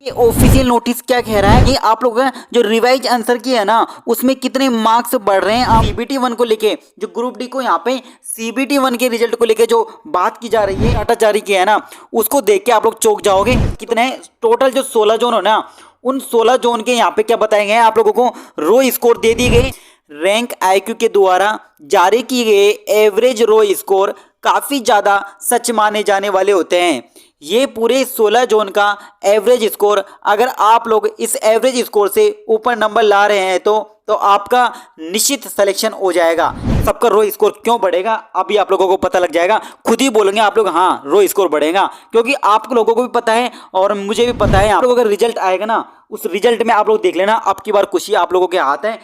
ये official notice क्या कह रहा है कि आप लोगों का जो रिवाइज आंसर की है ना उसमें कितने मार्क्स बढ़ रहे हैं। आप सीबीटी 1 को लेके जो ग्रुप डी को यहाँ पे सीबीटी 1 के रिजल्ट को लेके जो बात की जा रही है, डाटा जारी किया है ना, उसको देख के आप लोग चौंक जाओगे। कितने टोटल जो 16 जोन हो ना, उन 16 जोन के यहाँ पे क्या बताए गए हैं आप लोगों को, रो स्कोर दे दी गई। रैंक आईक्यू के द्वारा जारी किए गए एवरेज रो स्कोर काफी ज्यादा सच माने जाने वाले होते हैं। ये पूरे 16 जोन का एवरेज स्कोर, अगर आप लोग इस एवरेज स्कोर से ऊपर नंबर ला रहे हैं तो आपका निश्चित सिलेक्शन हो जाएगा। सबका रो स्कोर क्यों बढ़ेगा अभी आप लोगों को पता लग जाएगा। खुद ही बोलेंगे आप लोग हाँ रो स्कोर बढ़ेगा, क्योंकि आप लोगों को भी पता है और मुझे भी पता है। आप लोगों का रिजल्ट आएगा ना, उस रिजल्ट में आप लोग देख लेना, अब की बार खुशी आप लोगों के हाथ है।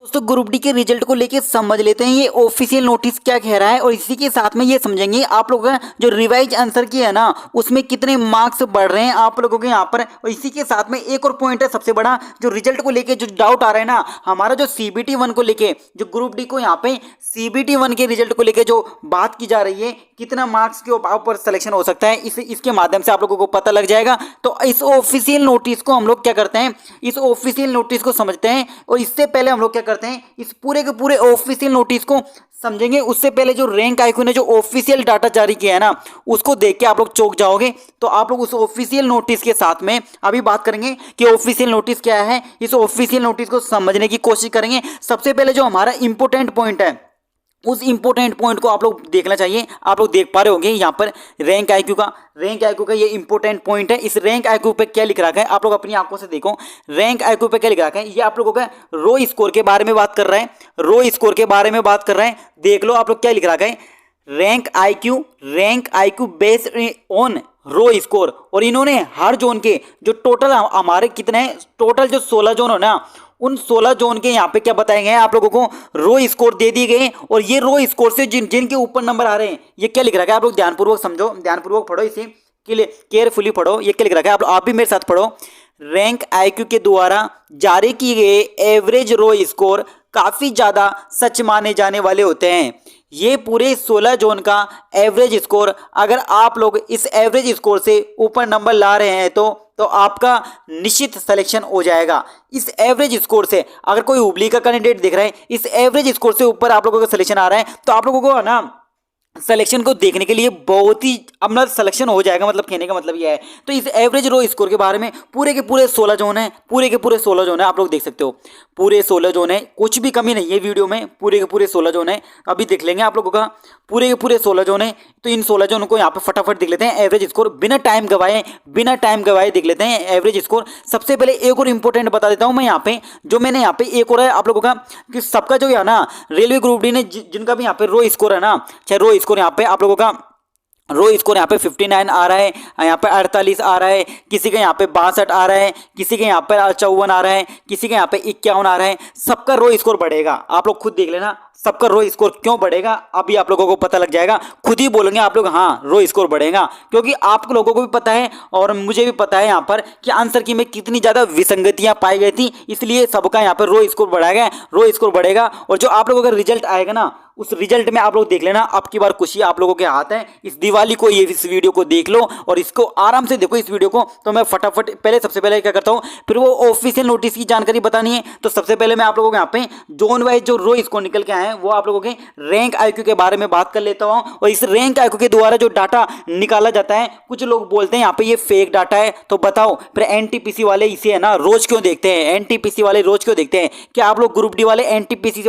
दोस्तों ग्रुप डी के रिजल्ट को लेके समझ लेते हैं ये ऑफिशियल नोटिस क्या कह रहा है, और इसी के साथ में ये समझेंगे आप लोगों का जो रिवाइज आंसर की है ना उसमें कितने मार्क्स बढ़ रहे हैं आप लोगों के यहाँ पर। और इसी के साथ में एक और पॉइंट है सबसे बड़ा, जो रिजल्ट को लेके जो डाउट आ रहा है ना हमारा, जो सीबीटी 1 को लेके जो ग्रुप डी को यहाँ पे सीबीटी 1 के रिजल्ट को लेके जो बात की जा रही है, कितना मार्क्स के ऊपर सिलेक्शन हो सकता है, इसके माध्यम से आप लोगों को पता लग जाएगा। तो इस ऑफिशियल नोटिस को हम लोग क्या करते हैं, इस ऑफिशियल नोटिस को समझते हैं, और इससे पहले हम लोग क्या करते हैं, इस पूरे के पूरे ऑफिशियल नोटिस को समझेंगे। उससे पहले जो रैंक आईक्यू ने जो ऑफिशियल डाटा जारी किया है ना उसको देख के आप लोग चौंक जाओगे। तो आप लोग उस ऑफिशियल नोटिस के साथ में अभी बात करेंगे कि ऑफिशियल नोटिस क्या है। इस ऑफिशियल नोटिस को समझने की कोशिश करेंगे। सबसे पहले जो हमारा इंपॉर्टेंट पॉइंट है, उस इंपॉर्टेंट पॉइंट को आप लोग देखना चाहिए। आप लोग देख पा रहे होंगे यहाँ पर रैंक आईक्यू का ये इंपॉर्टेंट पॉइंट है। इस रैंक आईक्यू पे क्या लिख रखा है आप लोग अपनी आंखों से देखो। रैंक आईक्यू पे क्या लिख रखा है, ये आप लोगों का रो स्कोर के बारे में बात कर रहा है, रो स्कोर के बारे में बात कर रहा है। देख लो आप लोग क्या लिख रखा है, rank IQ based on raw score. और इन्होंने हर जोन के जो टोटल हमारे कितने टोटल जो 16 जोन हो ना, उन 16 जोन के यहाँ पे क्या बताए गए हैं आप लोगों को, रो स्कोर दे दिए गए। और ये रो स्कोर से जिनके ऊपर नंबर आ रहे हैं, ये क्या लिख रखा है आप लोग ध्यानपूर्वक समझो, ध्यानपूर्वक पढ़ो, इसे केयरफुली पढ़ो। ये क्या लिख रखा है आप भी मेरे साथ पढ़ो। रैंक आईक्यू के द्वारा जारी किए गए एवरेज रो स्कोर काफी ज्यादा सच माने जाने वाले होते हैं। ये पूरे 16 जोन का एवरेज स्कोर, अगर आप लोग इस एवरेज स्कोर से ऊपर नंबर ला रहे हैं तो आपका निश्चित सिलेक्शन हो जाएगा। इस एवरेज स्कोर से अगर कोई हुबली का कैंडिडेट दिख रहा है, इस एवरेज स्कोर से ऊपर आप लोगों का सिलेक्शन आ रहा है, तो आप लोगों को है ना सिलेक्शन को देखने के लिए बहुत ही अपना सिलेक्शन हो जाएगा। मतलब कहने का मतलब यह है। तो इस एवरेज रो स्कोर के बारे में पूरे के पूरे 16 जोन है, पूरे के पूरे 16 जोन है, आप लोग देख सकते हो पूरे 16 जोन है, कुछ भी कमी नहीं है वीडियो में, पूरे के पूरे 16 जोन है। अभी देख लेंगे आप लोगों का पूरे के पूरे 16 जोन है। तो इन 16 जोन को यहाँ पे फटाफट देख लेते हैं एवरेज स्कोर, बिना टाइम गवाए देख लेते हैं एवरेज स्कोर। सबसे पहले एक और इंपॉर्टेंट बता देता हूँ मैं यहाँ पे, जो मैंने यहाँ पे एक और है आप लोगों का, कि सबका जो है ना रेलवे ग्रुप डी ने जिनका भी यहाँ पे रो स्कोर है ना, चाहे रो स्कोर यहाँ पे आप लोगों का रो स्कोर यहाँ पे 59 आ रहा है, यहाँ पे 48 आ रहा है, किसी का यहाँ पे 62 आ रहा है, किसी के यहाँ पे 54 आ रहा है, किसी के यहाँ पे 51 आ रहा है। सबका रो स्कोर बढ़ेगा, आप लोग खुद देख लेना सबका रो स्कोर क्यों बढ़ेगा अभी आप लोगों को पता लग जाएगा। खुद ही बोलेंगे आप लोग हाँ रो स्कोर बढ़ेगा, क्योंकि आप लोगों को भी पता है और मुझे भी पता है यहाँ पर कि आंसर की में कितनी ज़्यादा विसंगतियाँ पाई गई थी, इसलिए सबका यहाँ पर रो स्कोर बढ़ाया गया, रो स्कोर बढ़ेगा। और जो आप लोगों का रिजल्ट आएगा ना, उस रिजल्ट में आप लोग देख लेना, अब की बार खुशी आप लोगों के हाथ है। इस दिवाली को ये इस वीडियो को देख लो और इसको आराम से देखो इस वीडियो को। तो मैं फटाफट सबसे पहले क्या करता हूँ, फिर वो ऑफिशियल नोटिस की जानकारी बतानी है। तो सबसे पहले मैं आप लोगों को यहाँ पे जोन वाइज जो रो स्कोर निकल के आए हैं वो आप लोगों के रैंक आईक्यू के बारे में बात कर लेता हूँ। और इस रैंक आईक्यू के द्वारा जो डाटा निकाला जाता है, कुछ लोग बोलते हैं यहाँ पे ये फेक डाटा है, तो बताओ फिर एनटीपीसी वाले इसे है ना रोज क्यों देखते हैं, एनटीपीसी वाले रोज क्यों देखते हैं? क्या आप लोग ग्रुप डी वाले एनटीपीसी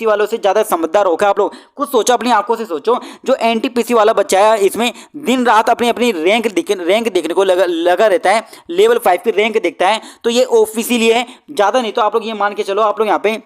वालों से ज्यादा समझदार होकर आप लोग कुछ सोचो, अपनी आंखों से सोचो। जो एनटीपीसी वाला बच्चा है इसमें दिन रात अपनी रैंक देखने को लगा रहता है, लेवल 5 की रैंक देखता है, तो ये ऑफिशियली है। ज़्यादा नहीं तो आप लोग ये मान के चलो, आप लोग यहाँ पे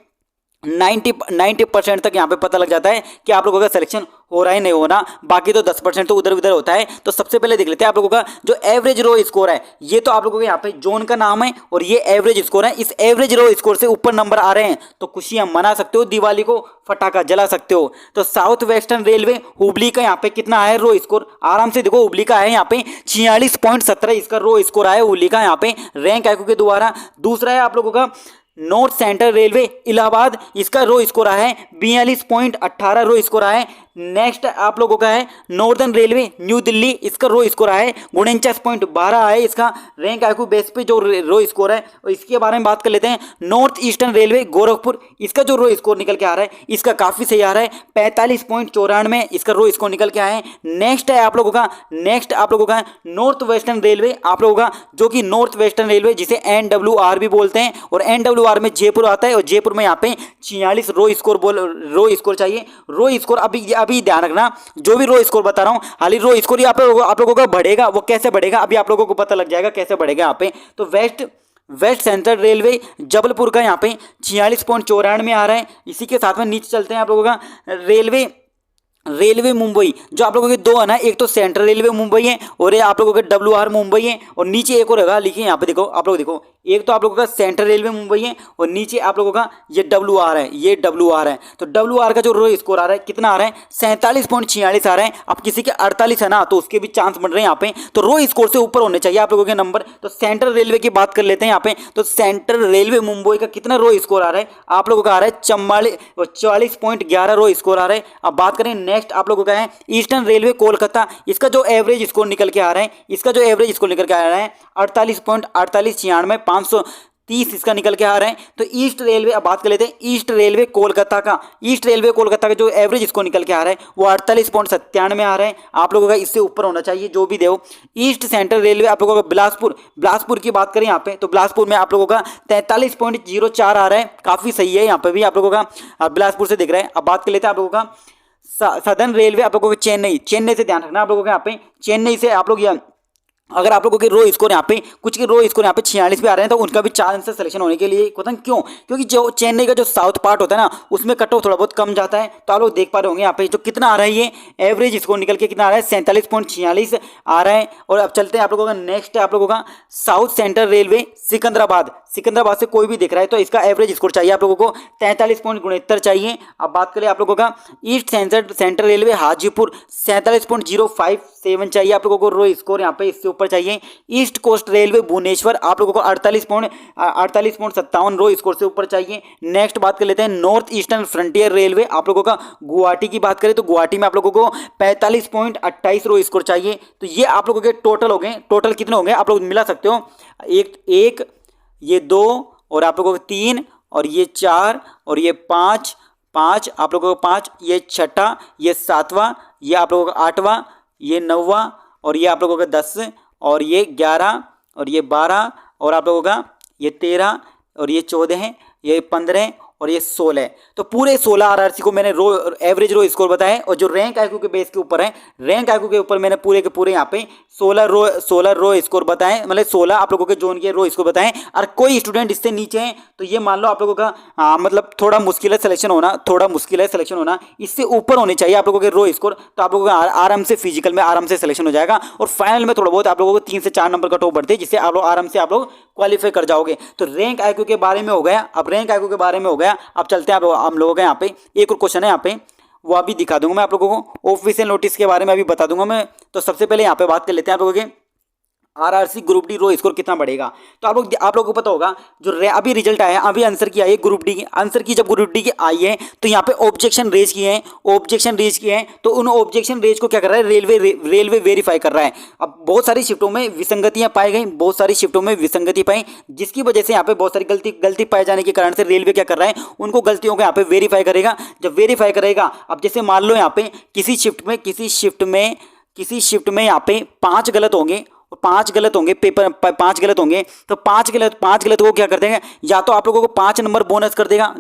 90% तक यहाँ पे पता लग जाता है कि आप लोगों का सिलेक्शन हो रहा है नहीं होना, बाकी तो 10% तो उधर उधर होता है। तो सबसे पहले देख लेते हैं आप लोगों का जो एवरेज रो स्कोर है, ये तो आप लोगों के यहाँ पे जोन का नाम है और ये एवरेज स्कोर है। इस एवरेज रो स्कोर से ऊपर नंबर आ रहे हैं तो खुशियां मना सकते हो, दिवाली को फटाखा जला सकते हो। तो साउथ वेस्टर्न रेलवे हुबली का यहाँ पे कितना है रो स्कोर, आराम से देखो, हुबली का है यहाँ पे 46.17 इसका रो स्कोर है हुबली का यहाँ पे रैंक आईक्यू के द्वारा। दूसरा है आप लोगों का नॉर्थ सेंट्रल रेलवे इलाहाबाद, इसका रो स्कोर है 42.18 रो स्कोर है नेक्स्ट आप लोगों का है नॉर्दर्न रेलवे न्यू दिल्ली, इसका रो स्कोर आया है 49.12 है इसका रैंक आईक्यू बेस पे जो रो स्कोर है। और इसके बारे में बात कर लेते हैं। नॉर्थ ईस्टर्न रेलवे गोरखपुर, इसका जो रो स्कोर निकल के आ रहा है इसका काफी सही आ रहा है 45.94 इसका रो स्कोर निकल के आया है। नेक्स्ट है आप लोगों का नॉर्थ वेस्टर्न रेलवे, आप लोगों का जो कि नॉर्थ वेस्टर्न रेलवे जिसे NWR भी बोलते हैं, और NWR में जयपुर आता है, और जयपुर में यहाँ पे 46 रो स्कोर चाहिए। रो स्कोर अभी ध्यान रखना, जो भी रो स्कोर बता रहा हूँ हाली रो स्कोर आप लोगों का बढ़ेगा। वो कैसे बढ़ेगा अभी आप लोगों को पता लग जाएगा कैसे बढ़ेगा यहाँ पे। तो वेस्ट सेंट्रल रेलवे जबलपुर का यहाँ पे 46.94 में आ रहा है। इसी के साथ में नीचे चलते हैं आप लोगों का रेलवे मुंबई, जो आप लोगों के दो है ना, एक तो सेंट्रल रेलवे मुंबई है और ये आप लोगों के WR मुंबई है, और नीचे एक और होगा लिखिए यहाँ पे देखो आप लोग देखो, एक तो आप लोगों का सेंट्रल रेलवे मुंबई है और नीचे आप लोगों का ये WR है, ये WR है। तो WR का जो रो स्कोर आ रहा है कितना आ रहा है 47.46 आ रहा है। अब किसी के 48 है ना तो उसके भी चांस बन रहे हैं यहाँ पे, तो रो स्कोर से ऊपर होने चाहिए आप लोगों के नंबर। तो सेंट्रल रेलवे की बात कर लेते हैं यहाँ पे। तो सेंट्रल रेलवे मुंबई का कितना रो स्कोर आ रहा है आप लोगों का आ रहा है 44.11 रो स्कोर आ रहा है। अब बात करें नेक्स्ट आप लोगों का है ईस्टर्न रेलवे कोलकाता, इसका जो एवरेज स्कोर निकल के आ रहा है 48.4896 530 इसका निकल के आ रहा है। तो ईस्ट रेलवे, अब बात कर लेते हैं ईस्ट रेलवे कोलकाता का जो एवरेज स्कोर निकल के आ रहा है वो 48.97 आ रहा है। आप लोगों का इससे ऊपर होना चाहिए जो भी दो। ईस्ट सेंट्रल रेलवे आप लोगों का बिलासपुर की बात करें यहाँ पे, तो बिलासपुर में आप लोगों का 43.04 आ रहा है, काफ़ी सही है यहाँ पे भी आप लोगों का बिलासपुर से दिख रहा है। अब बात कर लेते हैं आप लोगों का सदर्न रेलवे, आप लोगों को चेन्नई से ध्यान रखना आप लोगों के यहाँ पे, चेन्नई से आप लोग अगर आप लोगों के रो स्कोर यहाँ पे कुछ के रो स्कोर यहाँ पे 46 पे आ रहे हैं तो उनका भी चांस है सिलेक्शन होने के लिए। क्यों? क्योंकि जो चेन्नई का जो साउथ पार्ट होता है ना उसमें कट ऑफ थोड़ा बहुत कम जाता है। तो आप लोग देख पा रहे होंगे यहाँ पे जो कितना आ रहा है, ये एवरेज स्कोर निकल के कितना आ रहा है 47.46 आ रहा है। और अब चलते हैं आप लोगों का नेक्स्ट है आप लोगों का साउथ सेंट्रल रेलवे सिकंदराबाद से कोई भी दिख रहा है तो इसका एवरेज स्कोर चाहिए आप लोगों को 43.69 चाहिए। अब बात करें आप लोगों का ईस्ट सेंट्रल रेलवे हाजीपुर 47.057 चाहिए आप लोगों को रो स्कोर यहाँ पे, इससे ऊपर चाहिए। ईस्ट कोस्ट रेलवे भुवनेश्वर आप लोगों को 48.57 रो स्कोर से ऊपर चाहिए। नेक्स्ट बात कर लेते हैं नॉर्थ ईस्टर्न फ्रंटियर रेलवे, आप लोगों का गुवाहाटी की बात करें तो गुवाहाटी में आप लोगों को 45.28 रो स्कोर चाहिए। तो ये आप लोगों के टोटल हो गए, टोटल कितने होंगे आप लोग मिला सकते हो, एक ये 2 और आप लोगों को 3 और ये 4 और ये 5 आप लोगों को 5, ये 6वां, ये 7वां, ये आप लोगों का 8वां, ये 9वां और ये आप लोगों का 10 और ये 11 और ये 12 और आप लोगों का ये 13 और ये 14, ये 15 और ये 16। तो पूरे 16 आरआरसी को मैंने एवरेज रो स्कोर बताया। और जो रैंक आईक्यू के बेस के ऊपर है, रैंक आईक्यू के ऊपर मैंने पूरे के पूरे यहाँ पे 16 रो स्कोर बताएं, मतलब 16 आप लोगों के जोन के रो स्कोर बताएं। और कोई स्टूडेंट इससे नीचे है तो ये मान लो आप लोगों का मतलब थोड़ा मुश्किल है सिलेक्शन होना, इससे ऊपर होने चाहिए आप लोगों के रो स्कोर। तो आप लोगों का आराम से फिजिकल में आराम से सिलेक्शन हो जाएगा और फाइनल में थोड़ा बहुत आप लोगों को 3 से 4 नंबर कट ऑफ बढ़ते हैं, जिससे आप लोग आराम से आप लोग क्वालिफाई कर जाओगे। तो रैंक आईक्यू के बारे में हो गया। अब रैंक आईक्यू के बारे में हो गया, अब चलते हैं हम लोगों के यहाँ पे एक और क्वेश्चन है यहाँ पे, वो अभी दिखा दूंगा मैं आप लोगों को। ऑफिशियल नोटिस के बारे में अभी बता दूंगा मैं। तो सबसे पहले यहाँ पे बात कर लेते हैं आप लोगों के आरआरसी ग्रुप डी रो स्कोर कितना बढ़ेगा। तो आप लोगों को पता होगा जो अभी रिजल्ट आया है, अभी आंसर की आई है ग्रुप डी की, आंसर की जब ग्रुप डी की आई है तो यहाँ पे ऑब्जेक्शन रेज किए हैं, तो उन ऑब्जेक्शन रेज को क्या कर रहा है रेलवे वेरीफाई कर रहा है। अब बहुत सारी शिफ्टों में विसंगतियां पाई गई, विसंगति पाई, जिसकी वजह से यहाँ पे बहुत सारी गलती पाए जाने के कारण से रेलवे क्या कर रहा है, उनको गलतियों को यहाँ पे वेरीफाई करेगा। जब वेरीफाई करेगा, अब जैसे मान लो यहाँ पे किसी शिफ्ट में यहाँ पे 5 गलत होंगे, पेपर 5 गलत होंगे, तो 5 गलत को क्या कर देंगे, या तो आप लोगों को 5 नंबर बोनस कर देगा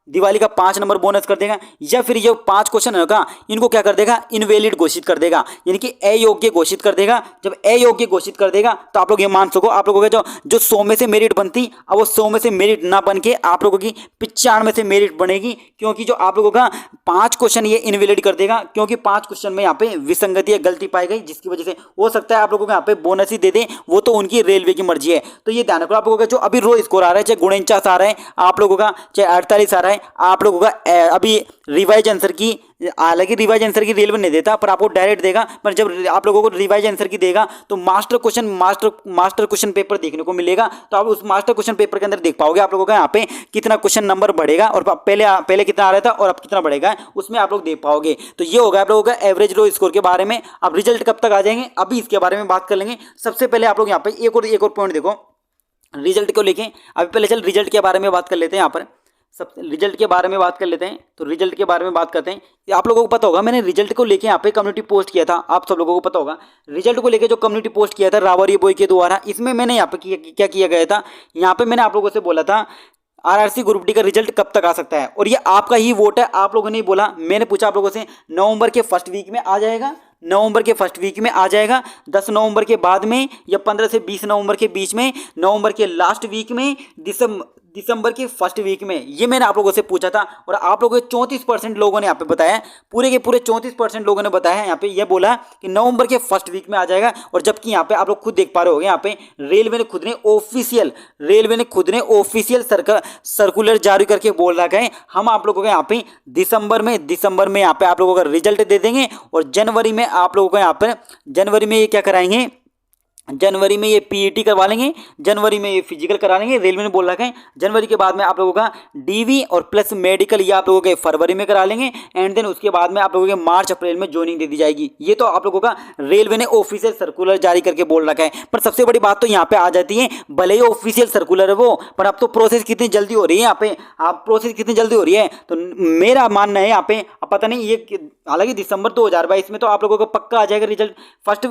दिवाली का 5 नंबर बोनस कर देगा, या फिर ये 5 क्वेश्चन होगा इनको क्या कर देगा, इनवैलिड घोषित कर देगा, यानी कि अयोग्य घोषित कर देगा। जब अयोग्य घोषित कर देगा तो आप लोग ये मान सको आप लोगों का जो 100 में से मेरिट बनती, अब वो 100 में से मेरिट ना बन के आप लोगों की 95 में से मेरिट बनेगी, क्योंकि जो आप लोगों का 5 क्वेश्चन ये इनवैलिड कर देगा, क्योंकि 5 क्वेश्चन में यहाँ पे विसंगति या गलती पाई गई, जिसकी वजह से हो सकता है आप लोगों को यहाँ पे बोनस ही दे दें, वो तो उनकी रेलवे की मर्जी है। तो ये ध्यान रखो आप लोगों का जो अभी रो स्कोर आ रहा है, चाहे 49 आ रहा है आप लोगों का, चाहे 48 आ रहा है, है आप लोगों का अभी रिवाइज आंसर की, हालांकि रिवाइज आंसर की रेलवे नहीं देता पर आपको डायरेक्ट देगा, पर जब आप लोगों को रिवाइज आंसर की देगा तो मास्टर क्वेश्चन पेपर देखने को मिलेगा। तो आप उस मास्टर क्वेश्चन पेपर के अंदर देख पाओगे आप लोगों का यहाँ पे कितना क्वेश्चन नंबर बढ़ेगा और पहले कितना आ रहा था और अब कितना बढ़ेगा, उसमें आप लोग देख पाओगे। तो ये होगा आप लोगों का एवरेज लो स्कोर के बारे में। अब रिजल्ट कब तक आ जाएंगे अभी इसके बारे में बात कर लेंगे। सबसे पहले आप लोग यहाँ पे एक और पॉइंट देखो रिजल्ट को लेके। अभी पहले चल रिजल्ट के बारे में बात कर लेते हैं। यहाँ पर सब रिजल्ट के बारे में बात कर लेते हैं। तो रिजल्ट के बारे में बात करते हैं। आप लोगों को पता होगा मैंने रिजल्ट को लेके यहाँ पे कम्युनिटी पोस्ट किया था, आप सब लोगों को पता होगा रिजल्ट को लेके जो कम्युनिटी पोस्ट किया था रावरी बॉय के द्वारा। इसमें मैंने यहाँ पे क्या किया गया था, यहाँ पे मैंने आप लोगों से बोला था आरआरसी ग्रुप डी का रिजल्ट कब तक आ सकता है, और ये आपका ही वोट है। आप लोगों ने बोला, मैंने पूछा आप लोगों से नवंबर के फर्स्ट वीक में आ जाएगा, नवंबर के फर्स्ट वीक में आ जाएगा, 10 नवंबर के बाद में या 15 से 20 नवंबर के बीच में, नवंबर के लास्ट वीक में, दिसंबर के फर्स्ट वीक में। ये मैंने आप लोगों से पूछा था और आप लोगों के 34% लोगों ने यहाँ पे बताया, पूरे के पूरे 34% लोगों ने बताया यहाँ पे ये बोला कि नवंबर के फर्स्ट वीक में आ जाएगा। और जबकि यहाँ पे आप लोग खुद देख पा रहे होगे यहाँ पे रेलवे ने खुद ने ऑफिशियल सर्कुलर जारी करके बोल रखा है हम आप लोगों को यहाँ पे दिसंबर में यहाँ पे आप लोगों का रिजल्ट दे देंगे और जनवरी में आप लोगों को यहाँ पर जनवरी में ये क्या कराएंगे, जनवरी में ये पीईटी करवा लेंगे, जनवरी में ये फिजिकल करा लेंगे। रेलवे ने बोल रखा है जनवरी के बाद में आप लोगों का डीवी और प्लस मेडिकल ये आप लोगों के फरवरी में करा लेंगे एंड देन उसके बाद में आप लोगों के मार्च अप्रैल में ज्वाइनिंग दे दी जाएगी। ये तो आप लोगों का रेलवे ने ऑफिशियल सर्कुलर जारी करके बोल रखा है। पर सबसे बड़ी बात तो यहाँ पे आ जाती है, भले ही ऑफिशियल सर्कुलर है वो, पर अब तो प्रोसेस कितनी जल्दी हो रही है यहाँ पे, आप प्रोसेस कितनी जल्दी हो रही है। तो मेरा मानना है यहाँ पे पता नहीं ये, हालांकि दिसंबर 2022 में तो आप लोगों को पक्का आ जाएगा रिजल्ट। फर्स्ट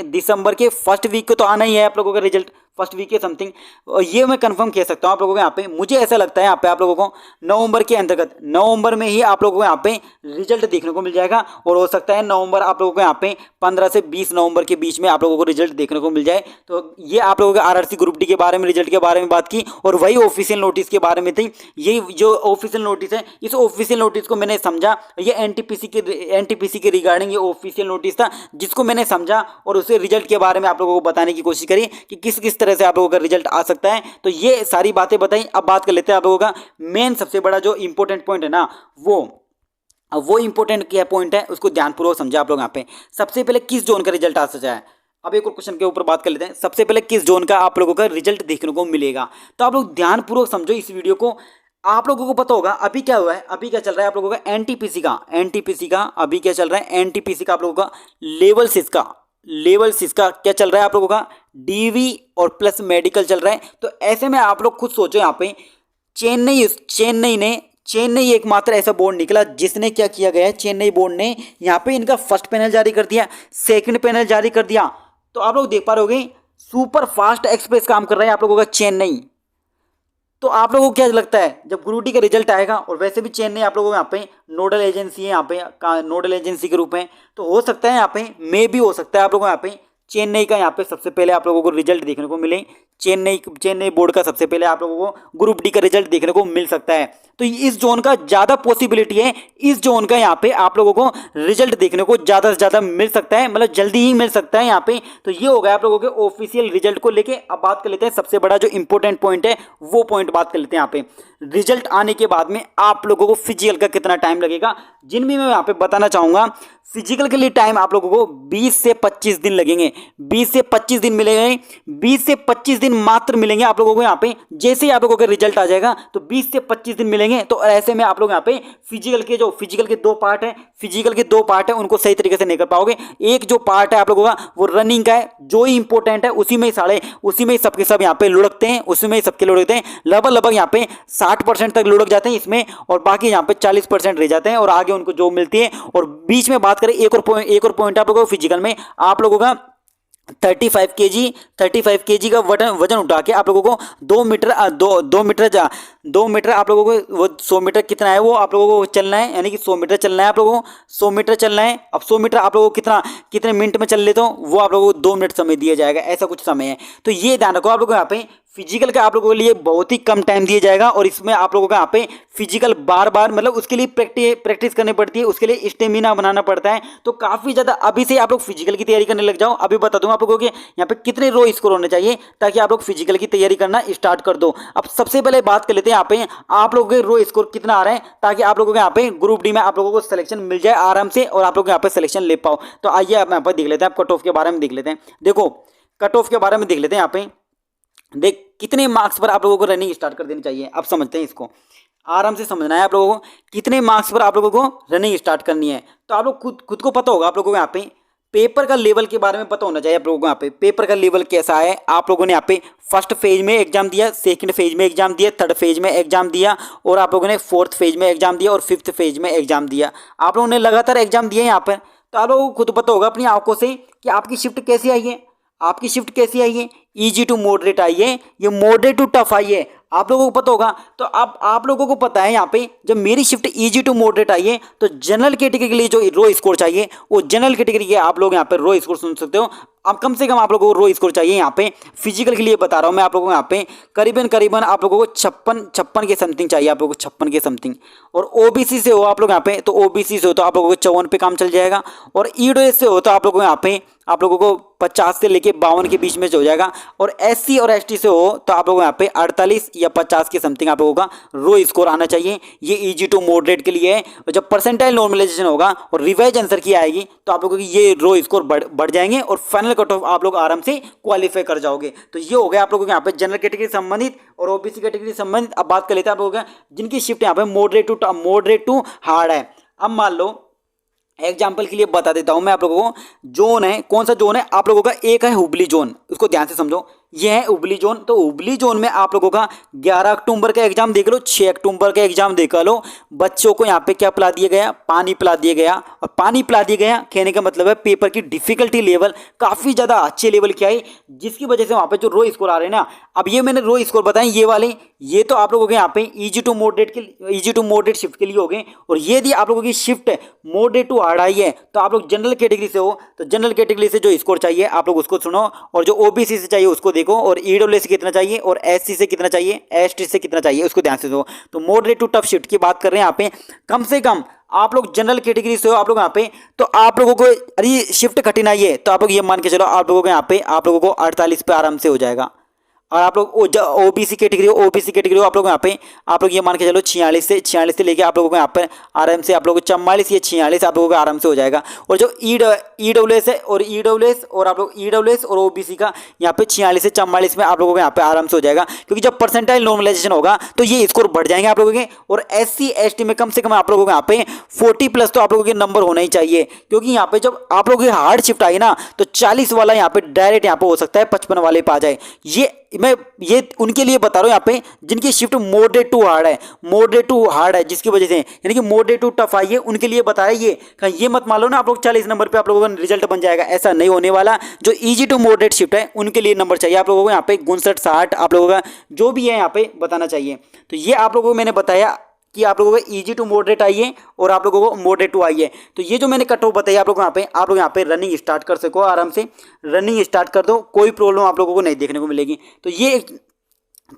दिसंबर के फर्स्ट वीक को तो आना ही है आप लोगों का रिजल्ट, फर्स्ट वीक के समथिंग। ये मैं कंफर्म कह सकता हूँ आप लोगों को। यहाँ पे मुझे ऐसा लगता है यहाँ पे आप लोगों को नवंबर के अंतर्गत, नवंबर में ही आप लोगों को यहाँ पे रिजल्ट देखने को मिल जाएगा। और हो सकता है नवंबर आप लोगों को यहाँ पे 15 से 20 नवंबर के बीच में आप लोगों को रिजल्ट देखने को मिल जाए। तो ये आप लोगों के आरआरसी ग्रुप डी के बारे में रिजल्ट के बारे में बात की और वही ऑफिशियल नोटिस के बारे में थी। ये जो ऑफिशियल नोटिस है, इस ऑफिशियल नोटिस को मैंने समझा, ये एनटीपीसी के रिगार्डिंग ये ऑफिशियल नोटिस था जिसको मैंने समझा और उसे रिजल्ट के बारे में आप लोगों को बताने की कोशिश करी कि किस किस तरह से आप लोगों का रिजल्ट आ सकता है। तो ये सारी बातें बताई। अब बात कर लेते हैं आप लोगों का मेन सबसे बड़ा जो इंपॉर्टेंट पॉइंट है ना, वो इंपॉर्टेंट क्या पॉइंट है उसको ध्यानपूर्वक समझा आप लोग। यहाँ पे सबसे पहले किस जोन का रिजल्ट आ सकता है, अब एक और क्वेश्चन के ऊपर बात कर लेते हैं। सबसे पहले किस जोन का आप लोगों का रिजल्ट देखने को मिलेगा, तो आप लोग ध्यानपूर्वक समझो इस वीडियो को। आप लोगों को पता होगा अभी क्या हुआ है, अभी क्या चल रहा है आप लोगों का एनटीपीसी का अभी क्या चल रहा है, एनटीपीसी का आप लोगों का लेवल 6 का क्या चल रहा है आप लोगों का डीवी और प्लस मेडिकल चल रहा है। तो ऐसे में आप लोग खुद सोचो यहाँ पे चेन्नई एकमात्र ऐसा बोर्ड निकला जिसने क्या किया गया है, चेन्नई बोर्ड ने यहाँ पे इनका फर्स्ट पैनल जारी कर दिया, सेकंड पैनल जारी कर दिया। तो आप लोग देख पा रहे होगे सुपर फास्ट एक्सप्रेस काम कर रहा है आप लोगों का चेन्नई। तो आप लोगों को क्या लगता है जब ग्रुप डी का रिजल्ट आएगा, और वैसे भी चेन्नई आप लोगों को यहाँ पे नोडल एजेंसी है, यहाँ पे नोडल एजेंसी के रूप में, तो हो सकता है यहाँ पे मे भी हो सकता है आप लोगों को यहाँ पे चेन्नई का यहाँ पे सबसे पहले आप लोगों को रिजल्ट देखने को मिले। चेन्नई बोर्ड का सबसे पहले आप लोगों को ग्रुप डी का रिजल्ट देखने को मिल सकता है। तो इस जोन का ज़्यादा पॉसिबिलिटी है, इस जोन का यहाँ पे आप लोगों को रिजल्ट देखने को ज़्यादा से ज़्यादा मिल सकता है, मतलब जल्दी ही मिल सकता है यहाँ पे। तो ये हो गया आप लोगों के ऑफिशियल रिजल्ट को लेके। अब बात कर लेते हैं सबसे बड़ा जो इंपॉर्टेंट पॉइंट है, वो पॉइंट बात कर लेते हैं यहाँ पे। रिजल्ट आने के बाद में आप लोगों को फिजिकल का कितना टाइम लगेगा, जिनमें मैं यहाँ पे बताना चाहूँगा। फिजिकल के लिए टाइम आप लोगों को 20 से 25 दिन लगेंगे, 20 से 25 दिन मिलेंगे, 20 से 25 दिन मात्र मिलेंगे आप लोगों को यहाँ पे। जैसे ही आप लोगों का रिजल्ट आ जाएगा तो 20 से 25 दिन मिलेंगे। तो ऐसे में आप लोग यहाँ पे फिजिकल के दो पार्ट है उनको सही तरीके से नहीं कर पाओगे। एक जो पार्ट है आप लोगों का वो रनिंग का है, जो ही इंपॉर्टेंट है, उसी में ही सबके सब यहाँ पे लुढ़कते हैं, उसी में ही सबके लुढ़कते हैं। लगभग यहाँ पे 60% तक लुढ़क जाते हैं इसमें, और बाकी यहाँ पे 40% रह जाते हैं और आगे उनको जो मिलती है। और बीच में बात करें एक और पॉइंट आप लोगों को फिजिकल में आप लोगों का 35 केजी का वजन उठा के आप लोगों को 2 मीटर आप लोगों को वो 100 मीटर कितना है वो आप लोगों को चलना है, यानी कि 100 मीटर चलना है आप लोगों को, 100 मीटर चलना है। अब 100 मीटर आप लोगों को कितने मिनट में चल लेते हो, वो आप लोगों को 2 मिनट समय दिया जाएगा, ऐसा कुछ समय है। तो ये ध्यान रखो आप लोगों को यहाँ पे फिजिकल का आप लोगों के लिए बहुत ही कम टाइम दिया जाएगा और इसमें आप लोगों का यहाँ पे फिजिकल बार बार मतलब उसके लिए प्रैक्टिस करनी पड़ती है, उसके लिए स्टेमिना बनाना पड़ता है। तो काफ़ी ज़्यादा अभी से आप लोग फिजिकल की तैयारी करने लग जाओ। अभी बता दूंगा आप लोगों के यहाँ पे कितने रो स्कोर होने चाहिए ताकि आप लोग फिजिकल की तैयारी करना स्टार्ट कर दो। अब सबसे पहले बात कर लेते हैं यहाँ पे आप लोगों के रो स्कोर कितना आ रहा है ताकि आप लोगों के यहाँ पे ग्रुप डी में आप लोगों को सिलेक्शन मिल जाए आराम से और आप लोग यहाँ पे सिलेक्शन ले पाओ। तो आइए आप यहाँ पर देख लेते हैं, आप कट ऑफ के बारे में देख लेते हैं। देखो कट ऑफ के बारे में देख लेते हैं यहाँ पे। देख कितने मार्क्स पर आप लोगों को रनिंग स्टार्ट कर देनी चाहिए, अब समझते हैं इसको। आराम से समझना है आप लोगों को कितने मार्क्स पर आप लोगों को रनिंग स्टार्ट करनी है। तो आप लोग खुद को पता होगा आप लोगों को यहाँ पे पेपर का लेवल के बारे में पता होना चाहिए आप लोगों को। यहाँ पे पेपर का लेवल कैसा है, आप लोगों ने यहाँ पे फर्स्ट फेज में एग्जाम दिया, सेकंड फेज में एग्जाम दिया, थर्ड फेज में एग्जाम दिया और आप लोगों ने फोर्थ फेज में एग्जाम दिया और फिफ्थ फेज में एग्जाम दिया। आप लोगों ने लगातार एग्जाम दिए यहाँ पर। तो आप लोगों को खुद पता होगा अपनी आंखों से कि आपकी शिफ्ट कैसी आई है, आपकी शिफ्ट कैसी आई है, इजी टू मॉडरेट आई है, ये मॉडरेट टू टफ आई है, आप लोगों को पता होगा। तो अब आप लोगों को पता है यहाँ पे जब मेरी शिफ्ट इजी टू मॉडरेट आई है तो जनरल कैटेगरी के लिए जो रो स्कोर चाहिए वो जनरल कैटेगरी के आप लोग यहाँ पे रो स्कोर सुन सकते हो। अब कम से कम आप लोगों को रो स्कोर चाहिए यहाँ पे फिजिकल के लिए बता रहा हूँ मैं आप लोगों को। यहाँ पे करीबन आप लोगों को 56 के समथिंग चाहिए, आप लोगों को 56 के समथिंग। और ओबीसी से हो आप लोग यहाँ पे तो ओबीसी से हो तो आप लोगों को 54 पे काम चल जाएगा। और ईडब्ल्यूएस से हो तो आप लोगों को यहाँ पे आप लोगों को 50 से लेके 52 के बीच में हो जाएगा। और एससी और एसटी से हो तो आप लोगों को यहाँ पे 48 या 50 के समथिंग आप लोगों का रो स्कोर आना चाहिए। ये इजी टू मॉडरेट के लिए है। और जब परसेंटाइल नॉर्मलाइजेशन होगा और रिवाइज आंसर की आएगी तो आप लोगों की ये रो स्कोर बढ़ जाएंगे और फाइनल कट ऑफ आप लोग आराम से क्वालिफाई कर जाओगे। तो ये हो गया आप लोगों के यहाँ पे जनरल कैटेगरी संबंधित और ओबीसी कैटेगरी संबंधित। अब बात कर लेते हैं आप लोगों का जिनकी शिफ्ट यहाँ पे मॉडरेट टू हार्ड है। अब मान लो एग्जाम्पल के लिए बता देता हूं मैं आप लोगों को। जोन है, कौन सा जोन है आप लोगों का, एक है हुबली जोन, उसको ध्यान से समझो। ये है हुबली जोन। तो हुबली जोन में आप लोगों का 11 अक्टूबर का एग्जाम देख लो, 6 अक्टूबर का एग्जाम देख लो। बच्चों को यहाँ पे क्या पिला दिया गया, पानी पिला दिया गया। और पानी पिला दिया गया कहने का मतलब है पेपर की डिफिकल्टी लेवल काफ़ी ज़्यादा अच्छे लेवल की आई, जिसकी वजह से वहाँ पे जो रो स्कोर आ रहे हैं ना, अब ये मैंने रो स्कोर बताए ये वाले, ये तो आप लोगों के यहाँ पे इजी टू मॉडरेट शिफ्ट के लिए हो गए। और ये यदि आप लोगों की शिफ्ट मॉडरेट टू हार्ड आई है तो आप लोग जनरल कैटेगरी से हो तो जनरल कैटेगरी से जो स्कोर चाहिए आप लोग उसको सुनो। और जो ओबीसी से चाहिए उसको देखो। और ईडब्ल्यूएस से कितना चाहिए और एससी से कितना चाहिए, एसटी से कितना चाहिए उसको ध्यान से दो। तो मॉडरेट टू टफ शिफ्ट की बात कर रहे हैं यहाँ पे। कम से कम आप लोग जनरल कैटेगरी से हो आप लोग यहाँ पे तो आप लोगों को अरे शिफ्ट कठिन आई है तो आप लोग ये मान के चलो आप लोगों को यहाँ पे आप लोगों को 48 पे आराम से हो जाएगा। और आप लोग ओबीसी कैटेगरी हो आप लोग यहाँ पे आप लोग ये मान के चलो 46 से लेके आप लोगों को यहाँ पर आराम से आप लोगों को 44 या 46 आप लोगों को आराम से हो जाएगा। और जो ईडब्ल्यूएस है और ईडब्ल्यूएस और आप लोग ईडब्ल्यूएस और ओबीसी का यहाँ पे 46 से 44 में आप लोगों को यहाँ पे आराम से हो जाएगा, क्योंकि जब परसेंटाइल नॉर्मलाइजेशन होगा तो ये स्कोर बढ़ जाएंगे आप लोगों के। और एससी एसटी में कम से कम आप लोगों को यहाँ पे 40 प्लस तो आप लोगों के नंबर होना ही चाहिए, क्योंकि यहाँ पे जब आप लोगों की हार्ड शिफ्ट आई ना तो 40 वाला यहाँ पे डायरेक्ट यहाँ पे हो सकता है 55 वाले पे आ जाए। ये उनके लिए बता रहा हूँ यहाँ पे जिनकी शिफ्ट मॉडरेट टू हार्ड है, जिसकी वजह से यानी कि मॉडरेट टू टफ आई है उनके लिए बता रहा है। ये मत मान लो ना आप लोग 40 नंबर पे आप लोगों का रिजल्ट बन जाएगा, ऐसा नहीं होने वाला। जो इजी टू मॉडरेट शिफ्ट है उनके लिए नंबर चाहिए आप लोगों को यहाँ पे 59 60 आप लोगों का जो भी है यहाँ पे बताना चाहिए। तो ये आप लोगों को मैंने बताया कि आप लोगों को इजी टू मॉडरेट आइए और आप लोगों को मॉडरेट टू आइए। तो ये जो मैंने कट ऑफ बताई आप लोग यहाँ पे रनिंग स्टार्ट कर सको, आराम से रनिंग स्टार्ट कर दो, कोई प्रॉब्लम आप लोगों को नहीं देखने को मिलेगी। तो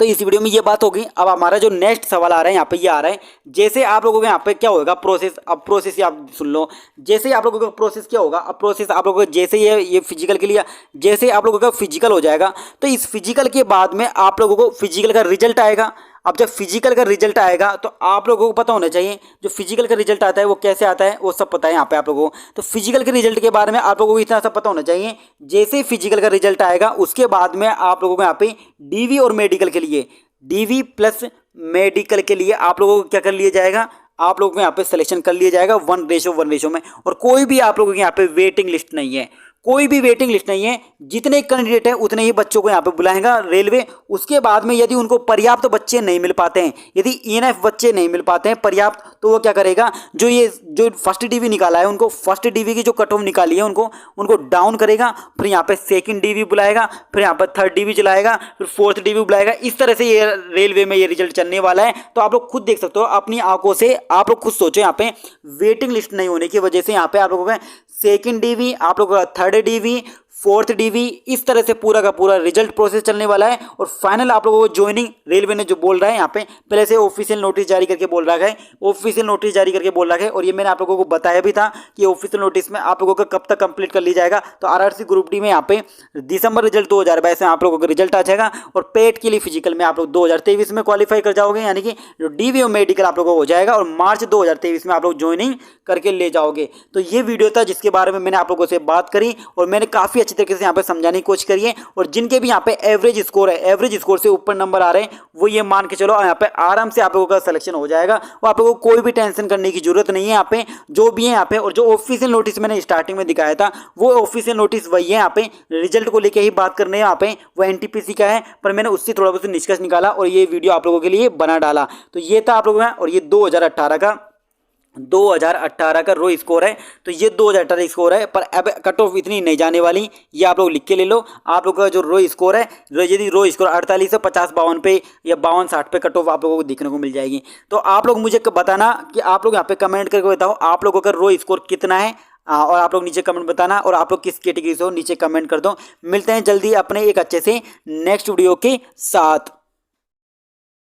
इस वीडियो में ये बात होगी। अब हमारा जो नेक्स्ट सवाल आ रहा है यहाँ पे ये आ रहा है, जैसे आप लोगों को यहाँ पे क्या होगा प्रोसेस। अब प्रोसेस आप सुन लो, जैसे आप लोगों का प्रोसेस क्या होगा। अब प्रोसेस आप लोगों को जैसे ये फिजिकल के लिए जैसे आप लोगों का फिजिकल हो जाएगा तो इस फिजिकल के बाद में आप लोगों को फिजिकल का रिजल्ट आएगा। अब जब फिजिकल का रिजल्ट आएगा तो आप लोगों को पता होना चाहिए जो फिजिकल का रिजल्ट आता है वो कैसे आता है, वो सब पता है यहाँ पे आप लोगों को। तो फिजिकल के रिजल्ट के बारे में आप लोगों को इतना सा पता होना चाहिए, जैसे फिजिकल का रिजल्ट आएगा उसके बाद में आप लोगों को यहाँ पे डीवी और मेडिकल के लिए डीवी प्लस मेडिकल के लिए आप लोगों को क्या कर लिया जाएगा, आप लोगों को यहाँ पे सिलेक्शन कर लिया जाएगा 1:1 में। और कोई भी आप लोगों के यहाँ पे वेटिंग लिस्ट नहीं है, कोई भी वेटिंग लिस्ट नहीं है। जितने कैंडिडेट हैं उतने ही बच्चों को यहाँ पे बुलाएगा रेलवे। उसके बाद में यदि उनको पर्याप्त बच्चे नहीं मिल पाते हैं, यदि इनफ बच्चे नहीं मिल पाते हैं पर्याप्त, तो वो क्या करेगा, जो फर्स्ट डीवी निकाला है उनको फर्स्ट डीवी की जो कट ऑफ निकाली है उनको डाउन करेगा। फिर यहाँ पे सेकंड डीवी बुलाएगा, फिर यहाँ पर थर्ड डीवी चलाएगा, फिर फोर्थ डीवी बुलाएगा। इस तरह से ये रेलवे में ये रिजल्ट चलने वाला है। तो आप लोग खुद देख सकते हो अपनी आंखों से, आप लोग खुद सोचो यहाँ पे वेटिंग लिस्ट नहीं होने की वजह से यहाँ पे आप लोगों का सेकंड डीवी, आप लोगों का थर्ड डीवी, 4th डीवी, इस तरह से पूरा का पूरा रिजल्ट प्रोसेस चलने वाला है। और फाइनल आप लोगों को ज्वाइनिंग रेलवे ने जो बोल रहा है यहाँ पे पहले से ऑफिशियल नोटिस जारी करके बोल रखा है, ऑफिशियल नोटिस जारी करके बोल रखा है। और ये मैंने आप लोगों को बताया भी था कि ऑफिशियल नोटिस में आप लोगों का कब तक कंप्लीट कर लिया जाएगा। तो आरआरसी ग्रुप डी में यहाँ पे दिसंबर रिजल्ट 2022 में आप लोगों का रिजल्ट आ जाएगा। और पेट के लिए फिजिकल में आप लोग 2023 में क्वालिफाई कर जाओगे, यानी कि जो डीवी और मेडिकल आप लोगों को हो जाएगा। और मार्च 2023 में आप लोग ज्वाइनिंग करके ले जाओगे। तो ये वीडियो था जिसके बारे में मैंने आप लोगों से बात करी और मैंने काफी अच्छी तरीके से यहाँ पे समझाने की कोशिश करी है। और जिनके भी यहाँ पे एवरेज स्कोर है, एवरेज स्कोर से ऊपर नंबर आ रहे हैं, वो ये मान के चलो यहाँ पे आराम से आप लोगों का सिलेक्शन हो जाएगा। वो आप लोगों को कोई भी टेंशन करने की जरूरत नहीं है। यहाँ पे जो भी है यहाँ पे, और जो ऑफिशियल नोटिस मैंने स्टार्टिंग में दिखाया था वो ऑफिशियल नोटिस वही है। यहाँ पे रिजल्ट को लेकर ही बात करने यहाँ पे वो एनटीपीसी का है, पर मैंने उससे थोड़ा बहुत निष्कर्ष निकाला और ये वीडियो आप लोगों के लिए बना डाला। तो ये था आप लोगों का, और ये 2018 का रो स्कोर है। तो ये 2018 स्कोर है, पर अब कट ऑफ इतनी नहीं जाने वाली, ये आप लोग लिख के ले लो। आप लोगों का जो रो स्कोर है, यदि रो स्कोर 48 से 50-52 पे या 52-60 पे कट ऑफ आप लोगों को दिखने को मिल जाएगी। तो आप लोग मुझे बताना कि आप लोग यहाँ पे कमेंट करके बताओ आप लोगों का रो स्कोर कितना है। और आप लोग नीचे कमेंट बताना, और आप लोग किस कैटेगरी से हो नीचे कमेंट कर दो। मिलते हैं जल्दी अपने एक अच्छे से नेक्स्ट वीडियो के साथ।